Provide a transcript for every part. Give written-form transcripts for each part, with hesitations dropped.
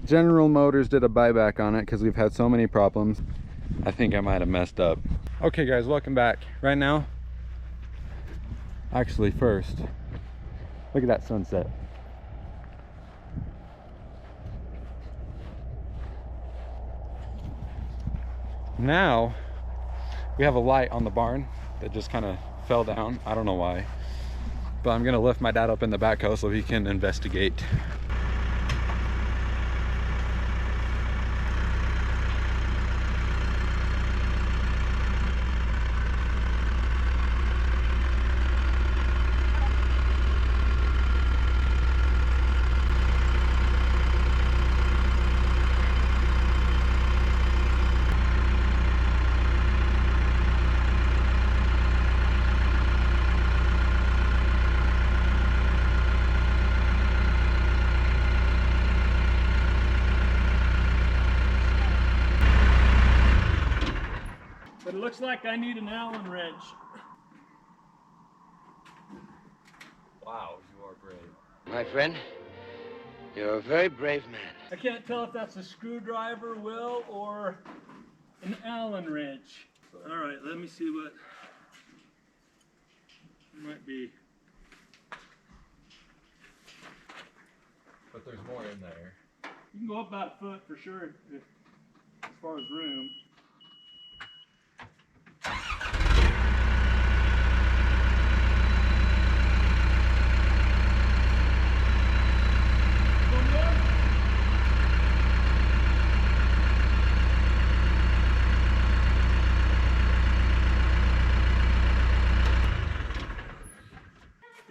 General Motors did a buyback on it because we've had so many problems. I think I might have messed up. Okay guys, welcome back. Right now, actually first, look at that sunset. Now, we have a light on the barn that just kind of fell down. I don't know why. But I'm gonna lift my dad up in the backhoe so he can investigate. But it looks like I need an Allen wrench. Wow, you are brave. My friend, you're a very brave man. I can't tell if that's a screwdriver, Will, or an Allen wrench. All right, let me see what it might be. But there's more in there. You can go up about a foot for sure, as far as room.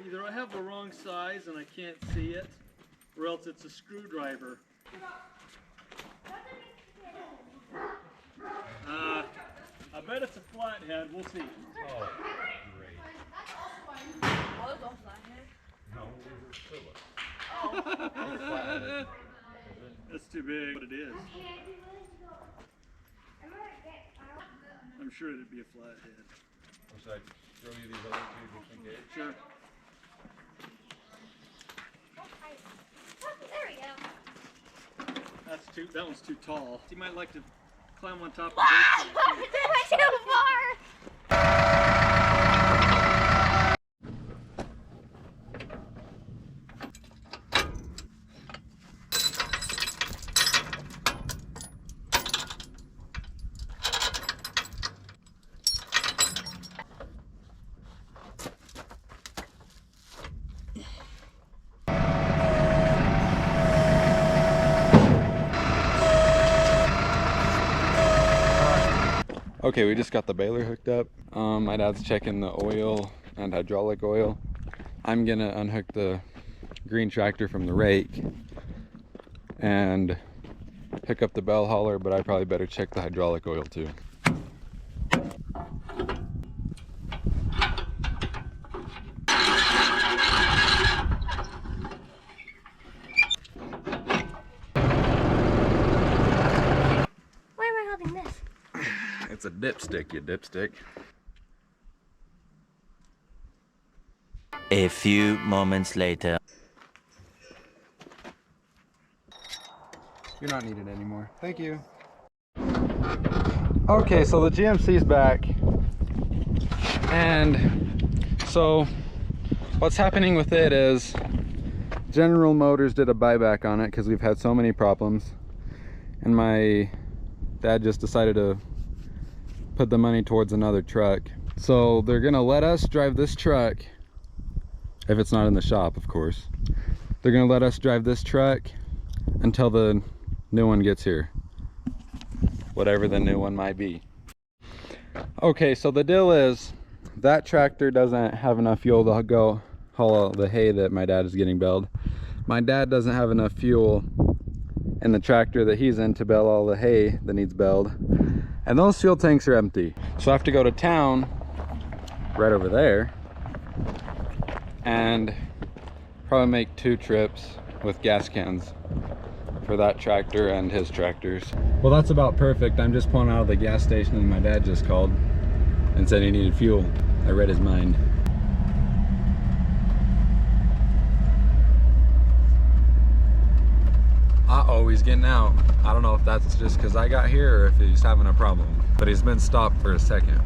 Either I have the wrong size and I can't see it, or else it's a screwdriver. I bet it's a flathead. We'll see. Oh, great. No, Phillips. That's too big, but it is. I'm sure it'd be a flathead. Should I throw you these other two just in case? Sure. There we go. That one's too tall. You might like to climb on top of Whoa! it. That's too far! Okay, we just got the baler hooked up. My dad's checking the oil and hydraulic oil. I'm gonna unhook the green tractor from the rake and hook up the bell hauler, but I probably better check the hydraulic oil too. Why am I holding this? It's a dipstick, you dipstick. A few moments later. You're not needed anymore. Thank you. Okay, so the GMC's back. And so what's happening with it is General Motors did a buyback on it because we've had so many problems. And my dad just decided to put the money towards another truck. So they're gonna let us drive this truck, if it's not in the shop, of course. They're gonna let us drive this truck until the new one gets here, whatever the new one might be. Okay, so the deal is that tractor doesn't have enough fuel to go haul out the hay that my dad is getting baled. My dad doesn't have enough fuel in the tractor that he's in to bale all the hay that needs baled, and those fuel tanks are empty. So I have to go to town right over there and probably make 2 trips with gas cans for that tractor and his tractors. Well, that's about perfect. I'm just pulling out of the gas station and my dad just called and said he needed fuel. I read his mind. Uh-oh. Oh, he's getting out. I don't know if that's just because I got here or if he's having a problem, but he's been stopped for a second.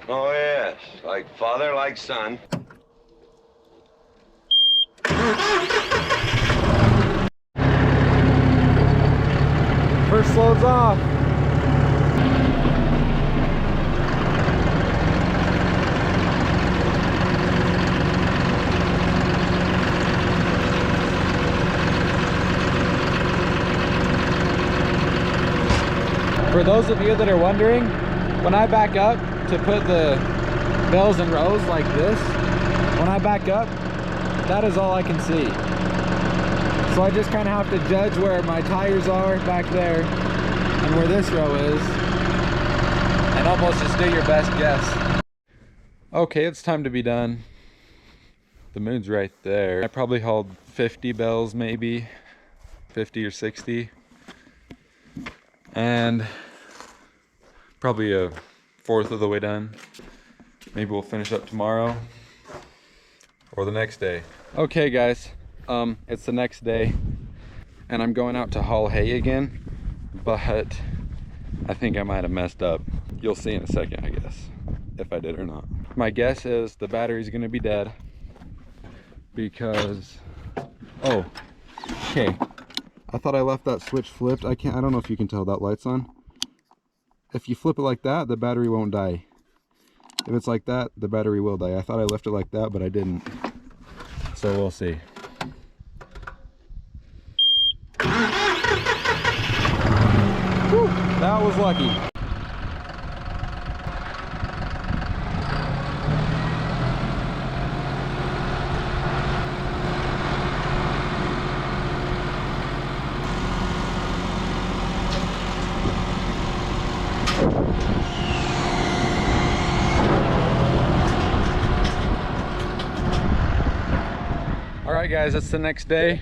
Oh, yes. Like father, like son. First load's off. For those of you that are wondering, when I back up to put the bells in rows like this, when I back up, that is all I can see. So I just kind of have to judge where my tires are back there and where this row is, and almost just do your best guess. Okay, it's time to be done. The moon's right there. I probably hauled 50 bells, maybe 50 or 60, and probably a fourth of the way done. Maybe we'll finish up tomorrow or the next day. Okay guys, it's the next day and I'm going out to haul hay again, but I think I might have messed up. You'll see in a second, I guess, if I did or not. My guess is the battery's gonna be dead because, oh, okay. I thought I left that switch flipped. I don't know if you can tell that light's on. If you flip it like that, the battery won't die. If it's like that, the battery will die. I thought I left it like that, but I didn't. So we'll see. Whew, that was lucky. Alright guys, it's the next day.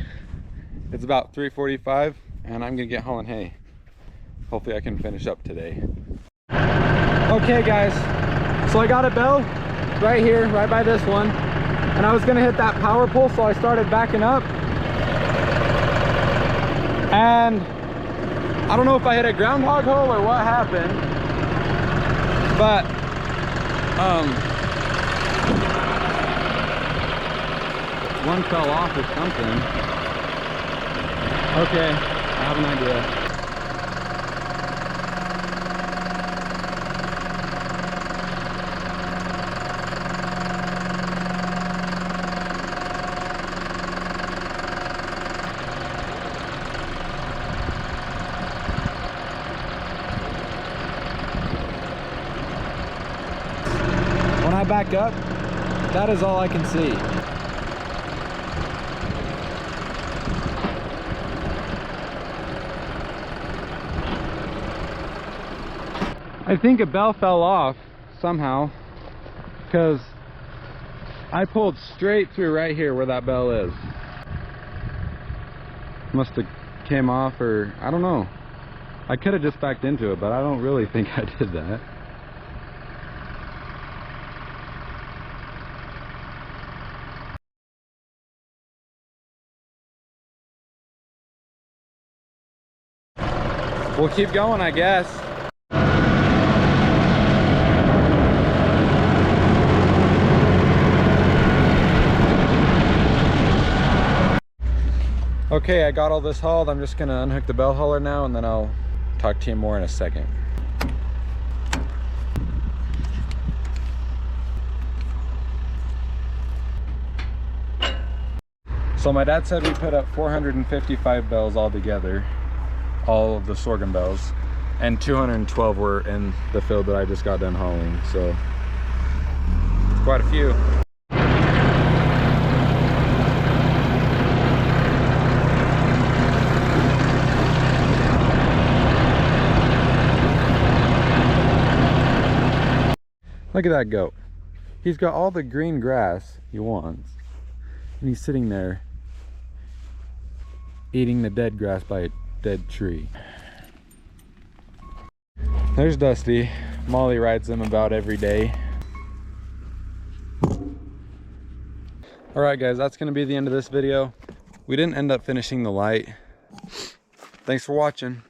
It's about 3:45 and I'm gonna get hauling hay. Hopefully I can finish up today. Okay guys, so I got a bell right here, right by this one, and I was gonna hit that power pole, so I started backing up. And I don't know if I hit a groundhog hole or what happened, but one fell off or something. Okay, I have an idea. When I back up, that is all I can see. I think a bell fell off somehow because I pulled straight through right here where that bell is. Must have came off, or I don't know. I could have just backed into it, but I don't really think I did that. We'll keep going, I guess. Okay, I got all this hauled. I'm just gonna unhook the bell hauler now and then I'll talk to you more in a second. So my dad said we put up 455 bells all together, all of the sorghum bells, and 212 were in the field that I just got done hauling, so it's quite a few. Look at that goat. He's got all the green grass he wants, and he's sitting there eating the dead grass by a dead tree. There's Dusty Molly rides them about every day. Alright guys, that's going to be the end of this video. We didn't end up finishing the light. Thanks for watching.